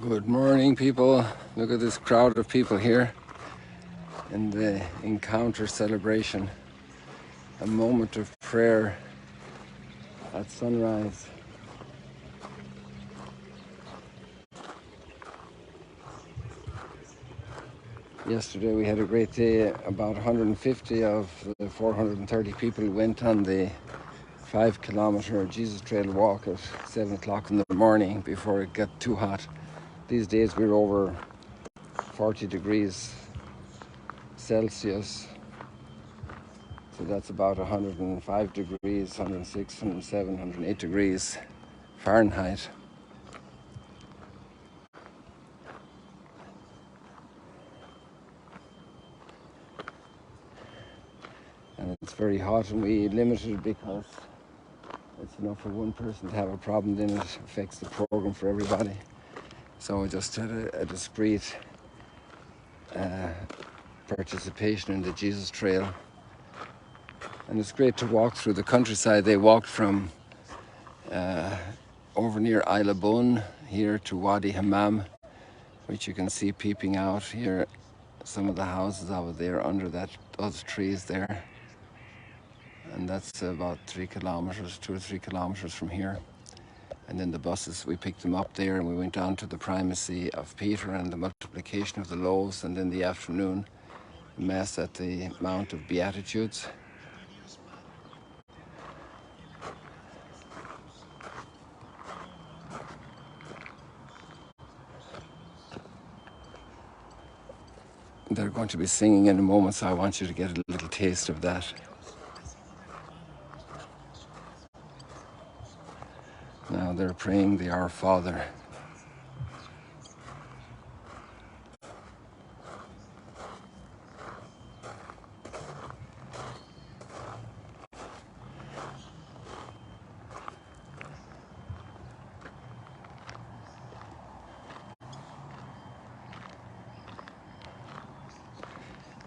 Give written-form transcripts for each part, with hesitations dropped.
Good morning, people. Look at this crowd of people here in the encounter celebration. A moment of prayer at sunrise. Yesterday we had a great day. About 150 of the 430 people went on the 5-kilometer Jesus Trail walk at 7 o'clock in the morning before it got too hot. These days we're over 40 degrees Celsius. So that's about 105 degrees, 106, 107, 108 degrees Fahrenheit. And it's very hot, and we limited it because it's enough for one person to have a problem, then it affects the program for everybody. So we just had a discreet participation in the Jesus Trail. And it's great to walk through the countryside. They walked from over near Isla Bun here to Wadi Hammam, which you can see peeping out here. Some of the houses over there under those trees there. And that's about 3 kilometers, 2 or 3 kilometers from here. And then the buses, we picked them up there, and we went on to the primacy of Peter and the multiplication of the loaves, and then the afternoon mass at the Mount of Beatitudes. They're going to be singing in a moment, so I want you to get a little taste of that. Now they're praying the Our Father.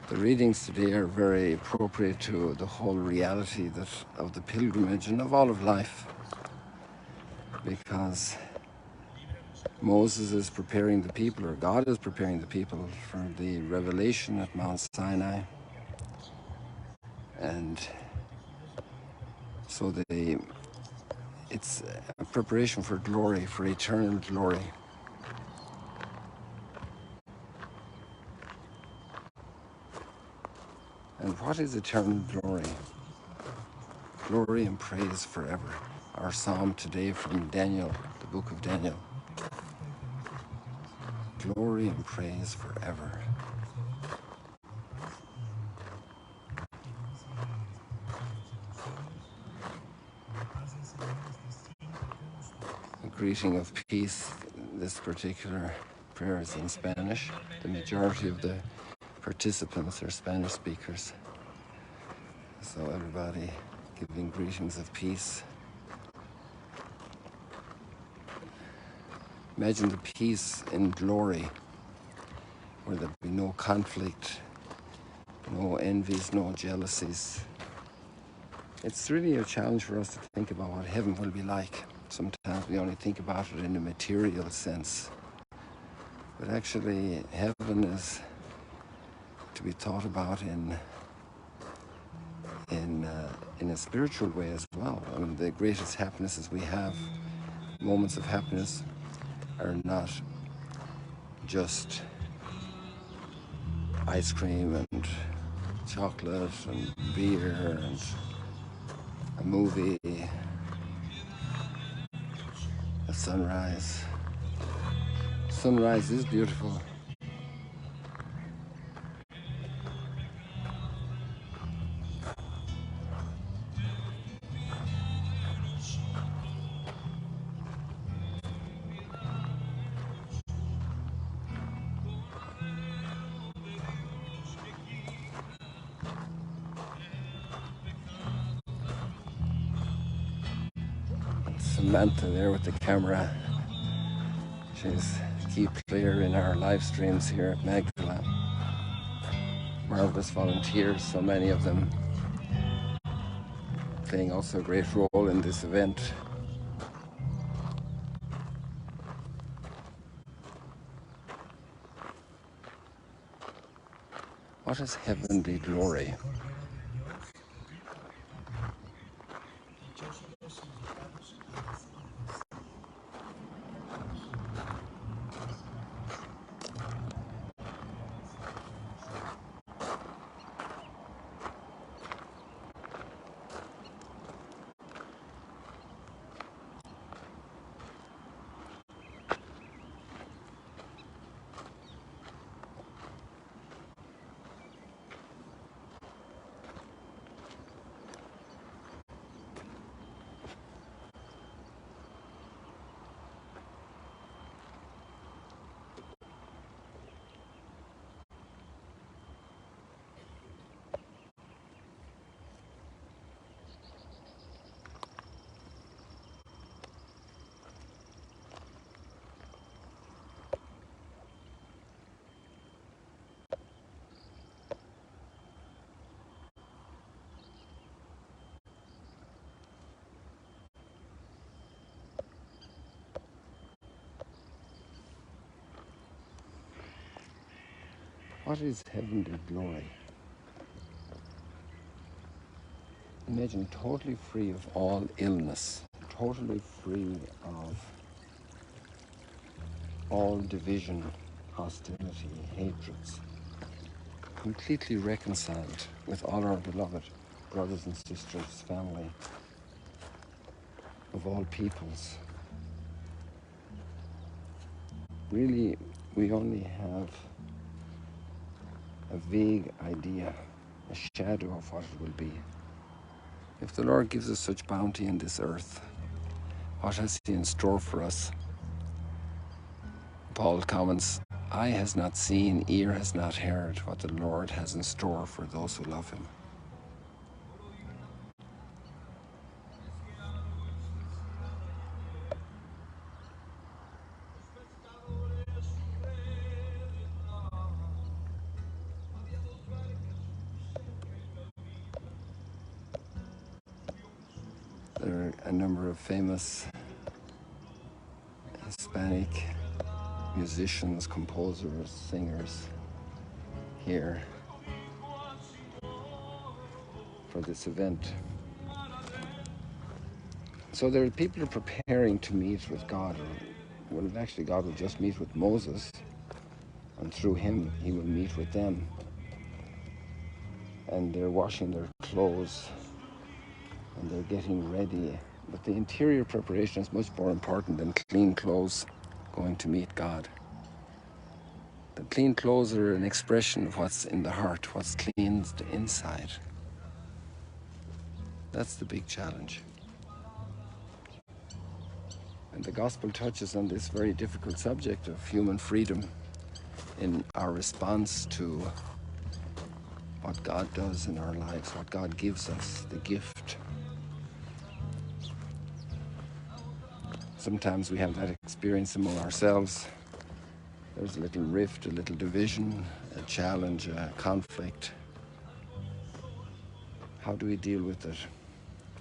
The readings today are very appropriate to the whole reality of the pilgrimage and of all of life, because Moses is preparing the people, or God is preparing the people for the revelation at Mount Sinai. And so it's a preparation for glory, for eternal glory. And what is eternal glory? Glory and praise forever. Our psalm today from Daniel, the book of Daniel. Glory and praise forever. A greeting of peace. This particular prayer is in Spanish. The majority of the participants are Spanish speakers. So everybody giving greetings of peace. Imagine the peace in glory, where there'll be no conflict, no envies, no jealousies. It's really a challenge for us to think about what heaven will be like. Sometimes we only think about it in a material sense. But actually, heaven is to be thought about in a spiritual way as well. I mean, the greatest happinesses we have, moments of happiness, are not just ice cream and chocolate and beer and a movie, a sunrise. Sunrise is beautiful. Samantha there with the camera. She's a key player in our live streams here at Magdala. Marvelous volunteers, so many of them playing also a great role in this event. What is heavenly glory? What is heavenly glory? Imagine totally free of all illness, totally free of all division, hostility, hatreds, completely reconciled with all our beloved brothers and sisters, family, of all peoples. Really, we only have a vague idea, a shadow of what it will be. If the Lord gives us such bounty in this earth, what has He in store for us? Paul comments, "Eye has not seen, ear has not heard what the Lord has in store for those who love Him." There are a number of famous Hispanic musicians, composers, singers here for this event. So there are people who are preparing to meet with God, or well, actually God will just meet with Moses, and through him He will meet with them. And they're washing their clothes and they're getting ready. But the interior preparation is much more important than clean clothes going to meet God. The clean clothes are an expression of what's in the heart, what's cleansed inside. That's the big challenge. And the gospel touches on this very difficult subject of human freedom in our response to what God does in our lives, what God gives us, the gift. Sometimes we have that experience among ourselves. There's a little rift, a little division, a challenge, a conflict. How do we deal with it?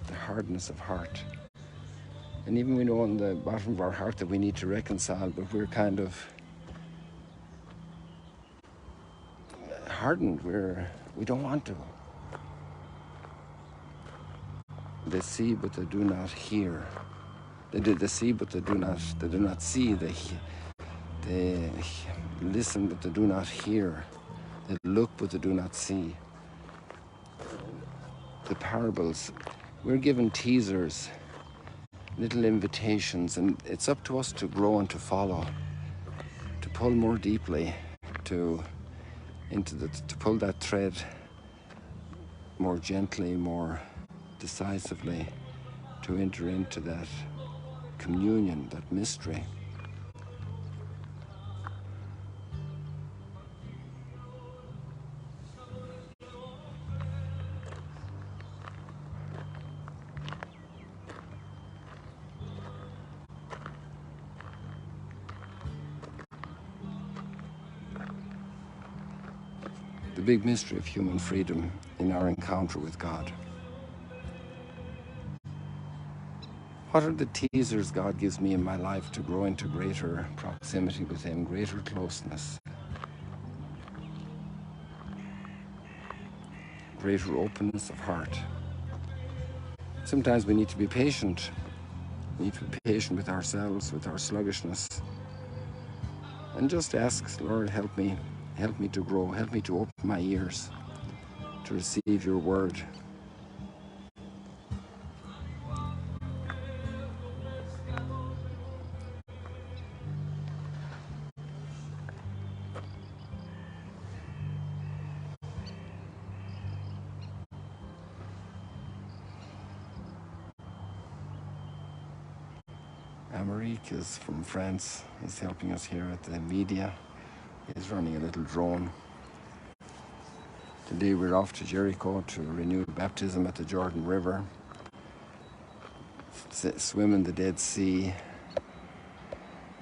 The hardness of heart. And even we know in the bottom of our heart that we need to reconcile, but we're kind of hardened. We don't want to. They see, but they do not hear. They see, but they do not see. They listen, but they do not hear. They look, but they do not see. The parables, we're given teasers, little invitations, and it's up to us to grow and to follow, to pull more deeply, to pull that thread more gently, more decisively, to enter into that communion, that mystery. The big mystery of human freedom in our encounter with God. What are the teasers God gives me in my life to grow into greater proximity with Him, greater closeness? greater openness of heart. Sometimes we need to be patient. We need to be patient with ourselves, with our sluggishness, and just ask, Lord, help me to grow, help me to open my ears to receive your word. Amérique is from France. He's helping us here at the media. He's running a little drone. Today we're off to Jericho to renew baptism at the Jordan River, swim in the Dead Sea,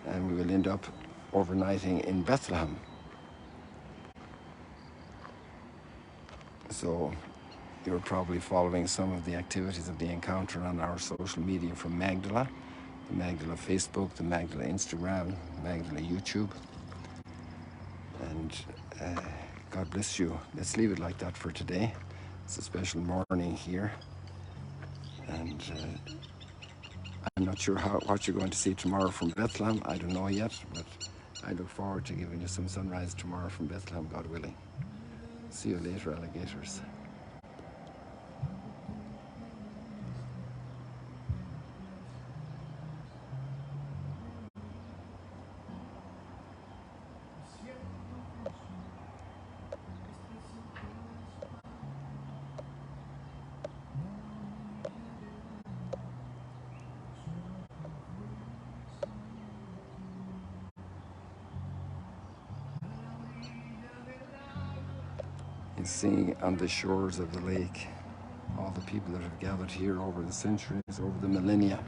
and we will end up overnighting in Bethlehem. So you're probably following some of the activities of the encounter on our social media from Magdala, the Magdala Facebook, the Magdala Instagram, Magdala YouTube. And God bless you. Let's leave it like that for today. It's a special morning here. And I'm not sure what you're going to see tomorrow from Bethlehem. I don't know yet, but I look forward to giving you some sunrise tomorrow from Bethlehem, God willing. See you later, alligators. He's singing on the shores of the lake. All the people that have gathered here over the centuries, over the millennia.